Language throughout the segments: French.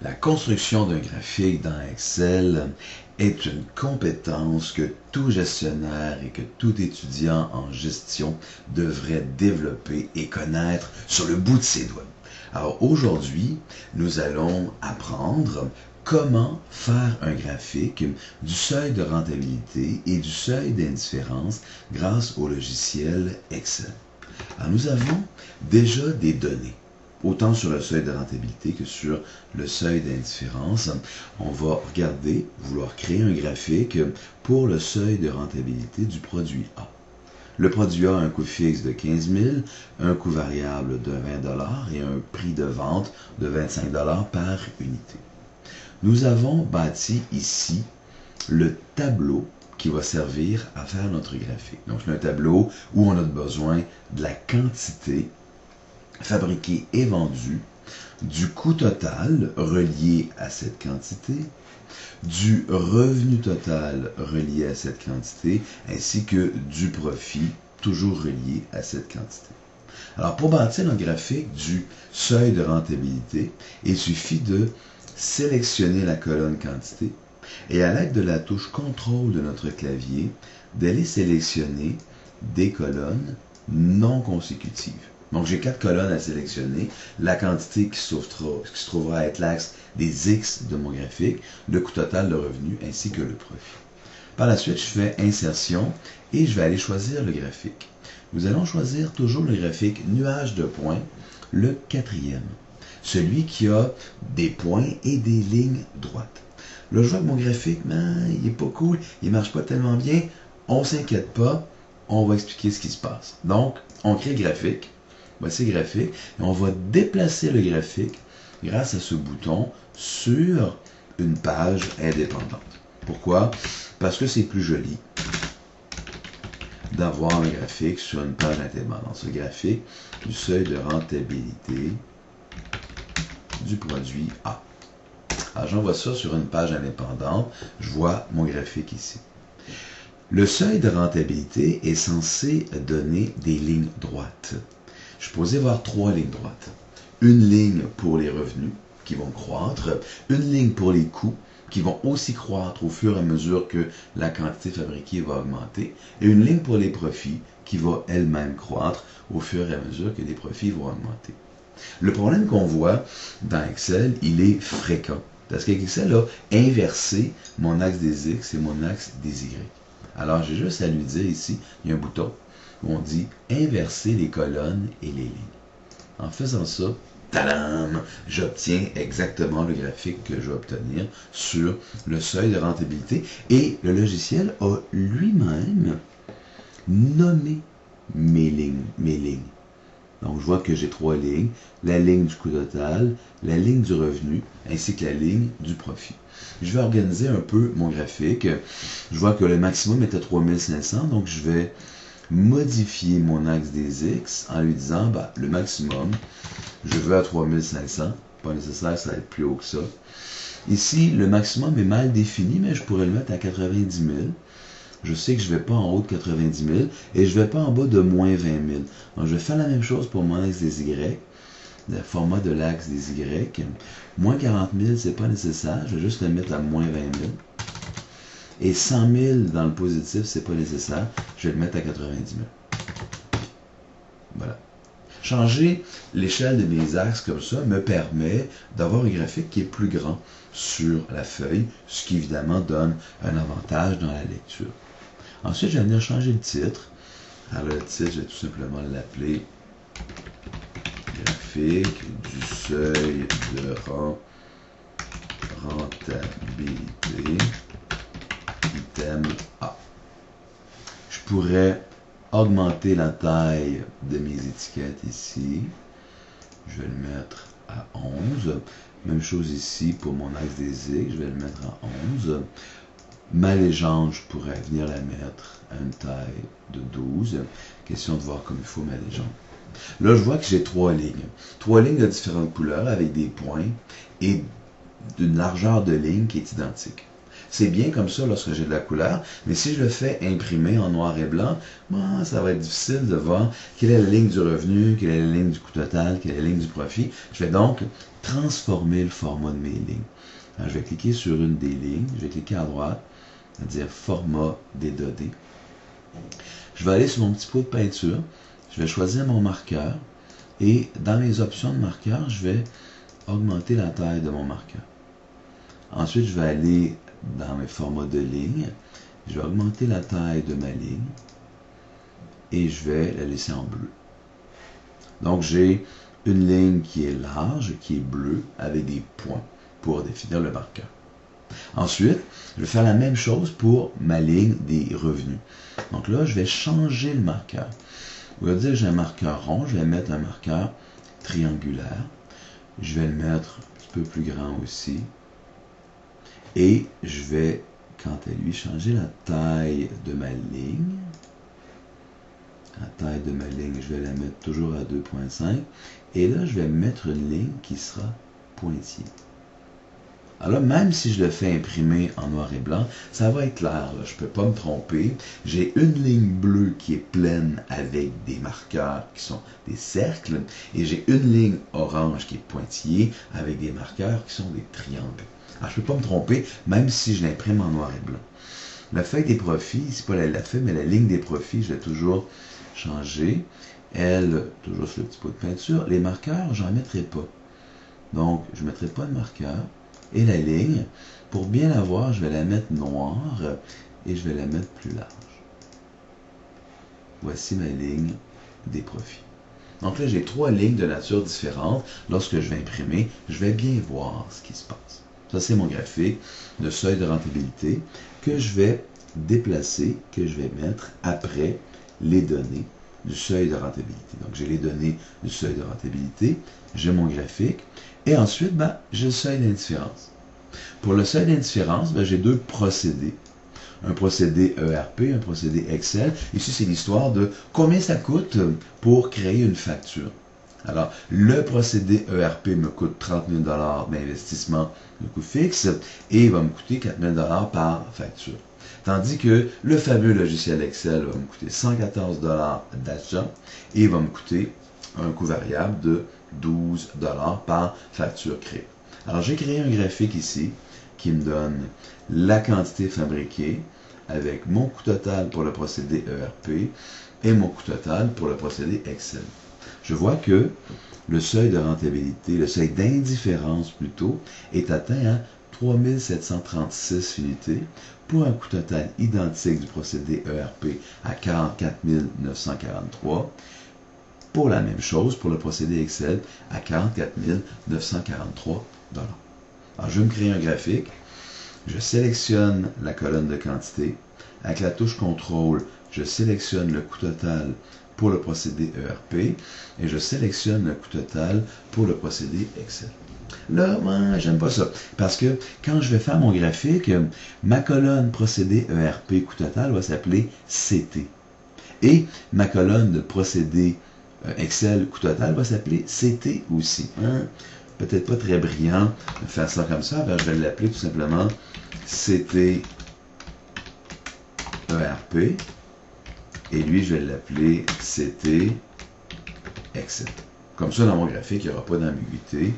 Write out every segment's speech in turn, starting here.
La construction d'un graphique dans Excel est une compétence que tout gestionnaire et que tout étudiant en gestion devrait développer et connaître sur le bout de ses doigts. Alors aujourd'hui, nous allons apprendre comment faire un graphique du seuil de rentabilité et du seuil d'indifférence grâce au logiciel Excel. Alors nous avons déjà des données, autant sur le seuil de rentabilité que sur le seuil d'indifférence. On va vouloir créer un graphique pour le seuil de rentabilité du produit A. Le produit A a un coût fixe de 15 000, un coût variable de 20 $ et un prix de vente de 25 $ par unité. Nous avons bâti ici le tableau qui va servir à faire notre graphique. Donc, c'est un tableau où on a besoin de la quantité fabriquée et vendue, du coût total relié à cette quantité, du revenu total relié à cette quantité, ainsi que du profit toujours relié à cette quantité. Alors, pour bâtir un graphique du seuil de rentabilité, il suffit de sélectionner la colonne quantité et à l'aide de la touche contrôle de notre clavier, d'aller sélectionner des colonnes non consécutives. Donc, j'ai 4 colonnes à sélectionner. La quantité qui se trouvera être l'axe des X de mon graphique, le coût total de revenu ainsi que le profit. Par la suite, je fais insertion et je vais aller choisir le graphique. Nous allons choisir toujours le graphique nuage de points, le 4e. Celui qui a des points et des lignes droites. Là, je vois que mon graphique, il n'est pas cool, il ne marche pas tellement bien. On ne s'inquiète pas, on va expliquer ce qui se passe. Donc, on crée le graphique. Voici le graphique. Et on va déplacer le graphique grâce à ce bouton sur une page indépendante. Pourquoi? Parce que c'est plus joli d'avoir un graphique sur une page indépendante. Ce graphique du seuil de rentabilité du produit A. Alors, j'envoie ça sur une page indépendante. Je vois mon graphique ici. Le seuil de rentabilité est censé donner des lignes droites. Je suis supposé avoir 3 lignes droites. Une ligne pour les revenus qui vont croître, une ligne pour les coûts qui vont aussi croître au fur et à mesure que la quantité fabriquée va augmenter, et une ligne pour les profits qui va elle-même croître au fur et à mesure que les profits vont augmenter. Le problème qu'on voit dans Excel, il est fréquent. Parce qu'Excel a inversé mon axe des X et mon axe des Y. Alors, j'ai juste à lui dire ici, il y a un bouton où on dit inverser les colonnes et les lignes. En faisant ça, tadam, j'obtiens exactement le graphique que je vais obtenir sur le seuil de rentabilité. Et le logiciel a lui-même nommé mes lignes. Donc, je vois que j'ai 3 lignes, la ligne du coût total, la ligne du revenu, ainsi que la ligne du profit. Je vais organiser un peu mon graphique. Je vois que le maximum était 3500, donc je vais modifier mon axe des X en lui disant, le maximum, je veux à 3500, pas nécessaire, ça va être plus haut que ça. Ici, le maximum est mal défini, mais je pourrais le mettre à 90 000. Je sais que je ne vais pas en haut de 90 000 et je ne vais pas en bas de moins 20 000. Donc, je vais faire la même chose pour mon axe des Y, le format de l'axe des Y. Moins 40 000, ce n'est pas nécessaire. Je vais juste le mettre à moins 20 000. Et 100 000 dans le positif, ce n'est pas nécessaire. Je vais le mettre à 90 000. Voilà. Changer l'échelle de mes axes comme ça me permet d'avoir un graphique qui est plus grand sur la feuille, ce qui évidemment donne un avantage dans la lecture. Ensuite, je vais venir changer le titre. Alors, le titre, je vais tout simplement l'appeler graphique du seuil de rentabilité, item A. Je pourrais augmenter la taille de mes étiquettes ici. Je vais le mettre à 11. Même chose ici pour mon axe des X, je vais le mettre à 11. Ma légende, je pourrais venir la mettre à une taille de 12. Question de voir comme il faut ma légende. Là, je vois que j'ai 3 lignes. 3 lignes de différentes couleurs avec des points et d'une largeur de ligne qui est identique. C'est bien comme ça lorsque j'ai de la couleur, mais si je le fais imprimer en noir et blanc, bon, ça va être difficile de voir quelle est la ligne du revenu, quelle est la ligne du coût total, quelle est la ligne du profit. Je vais donc transformer le format de mes lignes. Alors, je vais cliquer sur une des lignes, je vais cliquer à droite, c'est-à-dire format des données. Je vais aller sur mon petit pot de peinture, je vais choisir mon marqueur et dans mes options de marqueur, je vais augmenter la taille de mon marqueur. Ensuite, je vais aller dans mes formats de ligne, je vais augmenter la taille de ma ligne et je vais la laisser en bleu. Donc, j'ai une ligne qui est large, qui est bleue, avec des points pour définir le marqueur. Ensuite, je vais faire la même chose pour ma ligne des revenus. Donc là, je vais changer le marqueur. Au lieu de dire que j'ai un marqueur rond, je vais mettre un marqueur triangulaire. Je vais le mettre un petit peu plus grand aussi. Et je vais, quant à lui, changer la taille de ma ligne. La taille de ma ligne, je vais la mettre toujours à 2.5. Et là, je vais mettre une ligne qui sera pointillée. Alors là, même si je le fais imprimer en noir et blanc, ça va être clair, là. Je ne peux pas me tromper. J'ai une ligne bleue qui est pleine avec des marqueurs qui sont des cercles, et j'ai une ligne orange qui est pointillée avec des marqueurs qui sont des triangles. Alors, je ne peux pas me tromper, même si je l'imprime en noir et blanc. La feuille des profits, c'est pas la feuille, mais la ligne des profits, je vais toujours changer. Elle, toujours sur le petit pot de peinture. Les marqueurs, je n'en mettrai pas. Donc, je ne mettrai pas de marqueur. Et la ligne, pour bien la voir, je vais la mettre noire et je vais la mettre plus large. Voici ma ligne des profits. Donc là, j'ai 3 lignes de nature différente. Lorsque je vais imprimer, je vais bien voir ce qui se passe. Ça, c'est mon graphique de seuil de rentabilité que je vais déplacer, que je vais mettre après les données du seuil de rentabilité. Donc, j'ai les données du seuil de rentabilité, j'ai mon graphique, et ensuite, j'ai le seuil d'indifférence. Pour le seuil d'indifférence, j'ai 2 procédés. Un procédé ERP, un procédé Excel. Ici, c'est l'histoire de combien ça coûte pour créer une facture. Alors, le procédé ERP me coûte 30 000 $ d'investissement de coût fixe et il va me coûter 4 000 $ par facture. Tandis que le fameux logiciel Excel va me coûter 114 $ d'achat et il va me coûter un coût variable de 12 $ par facture créée. Alors, j'ai créé un graphique ici qui me donne la quantité fabriquée avec mon coût total pour le procédé ERP et mon coût total pour le procédé Excel. Je vois que le seuil de rentabilité, le seuil d'indifférence plutôt, est atteint à 3736 unités pour un coût total identique du procédé ERP à 44 943. Pour la même chose, pour le procédé Excel, à 44 943 $. Alors, je vais me créer un graphique. Je sélectionne la colonne de quantité. Avec la touche CTRL, je sélectionne le coût total pour le procédé ERP et je sélectionne le coût total pour le procédé Excel. Là, moi, j'aime pas ça. Parce que quand je vais faire mon graphique, ma colonne procédé ERP coût total va s'appeler CT. Et ma colonne de procédé Excel coût total va s'appeler CT aussi. Peut-être pas très brillant de faire ça comme ça, alors je vais l'appeler tout simplement CT ERP. Et lui, je vais l'appeler CT Excel. Comme ça, dans mon graphique, il n'y aura pas d'ambiguïté.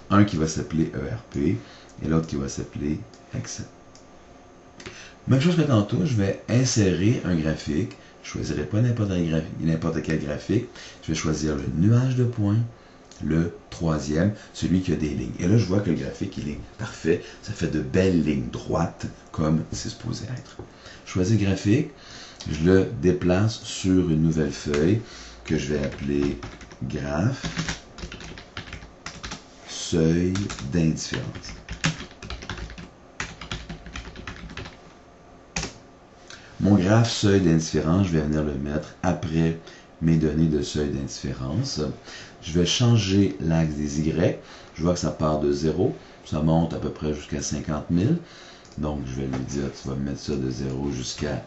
Un qui va s'appeler ERP et l'autre qui va s'appeler Excel. Même chose que tantôt, je vais insérer un graphique. Je ne choisirai pas n'importe quel graphique. Je vais choisir le nuage de points, le troisième, celui qui a des lignes. Et là, je vois que le graphique, il est parfait. Ça fait de belles lignes droites, comme c'est supposé être. Je choisis le graphique. Je le déplace sur une nouvelle feuille que je vais appeler graphe seuil d'indifférence. Mon graphe seuil d'indifférence, je vais venir le mettre après mes données de seuil d'indifférence. Je vais changer l'axe des Y. Je vois que ça part de 0. Ça monte à peu près jusqu'à 50 000. Donc, je vais lui dire, tu vas mettre ça de 0 jusqu'à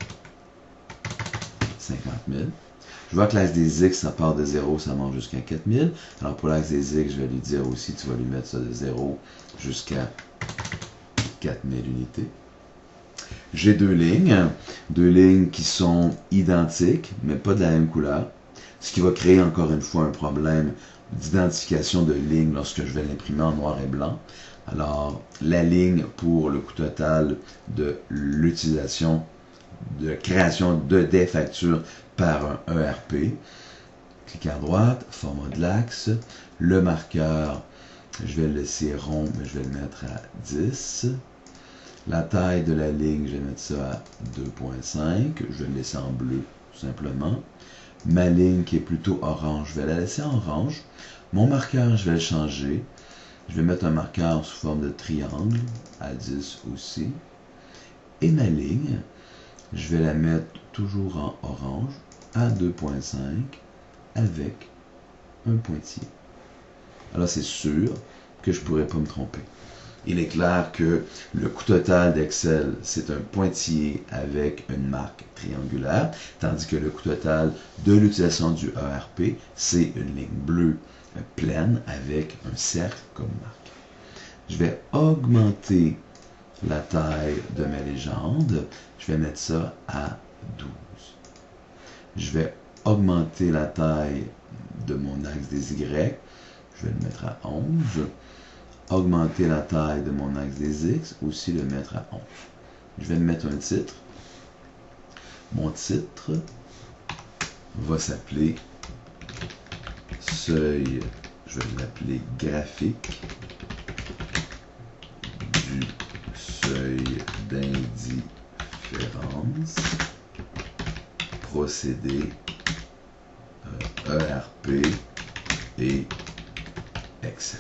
50 000. Je vois que l'axe des X, ça part de 0, ça monte jusqu'à 4 000. Alors, pour l'axe des X, je vais lui dire aussi, tu vas lui mettre ça de 0 jusqu'à 4 000 unités. J'ai deux lignes qui sont identiques, mais pas de la même couleur, ce qui va créer encore une fois un problème d'identification de ligne lorsque je vais l'imprimer en noir et blanc. Alors, la ligne pour le coût total de l'utilisation, de création des factures par un ERP. Cliquez à droite, format de l'axe. Le marqueur, je vais le laisser rond, mais je vais le mettre à 10. La taille de la ligne, je vais mettre ça à 2.5. Je vais le laisser en bleu, tout simplement. Ma ligne qui est plutôt orange, je vais la laisser en orange. Mon marqueur, je vais le changer. Je vais mettre un marqueur sous forme de triangle, à 10 aussi. Et ma ligne, je vais la mettre toujours en orange, à 2.5, avec un pointillé. Alors c'est sûr que je ne pourrais pas me tromper. Il est clair que le coût total d'Excel, c'est un pointillé avec une marque triangulaire, tandis que le coût total de l'utilisation du ERP, c'est une ligne bleue pleine avec un cercle comme marque. Je vais augmenter la taille de ma légende. Je vais mettre ça à 12. Je vais augmenter la taille de mon axe des Y. Je vais le mettre à 11. Augmenter la taille de mon axe des X, aussi le mettre à 11. Je vais mettre un titre. Mon titre va s'appeler seuil, je vais l'appeler graphique du seuil d'indifférence, procédé ERP et Excel.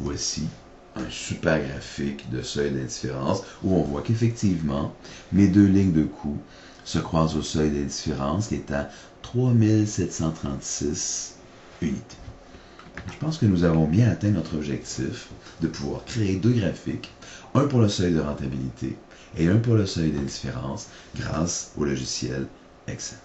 Voici un super graphique de seuil d'indifférence où on voit qu'effectivement, mes deux lignes de coût se croisent au seuil d'indifférence qui est à 3736 unités. Je pense que nous avons bien atteint notre objectif de pouvoir créer deux graphiques, un pour le seuil de rentabilité et un pour le seuil d'indifférence grâce au logiciel Excel.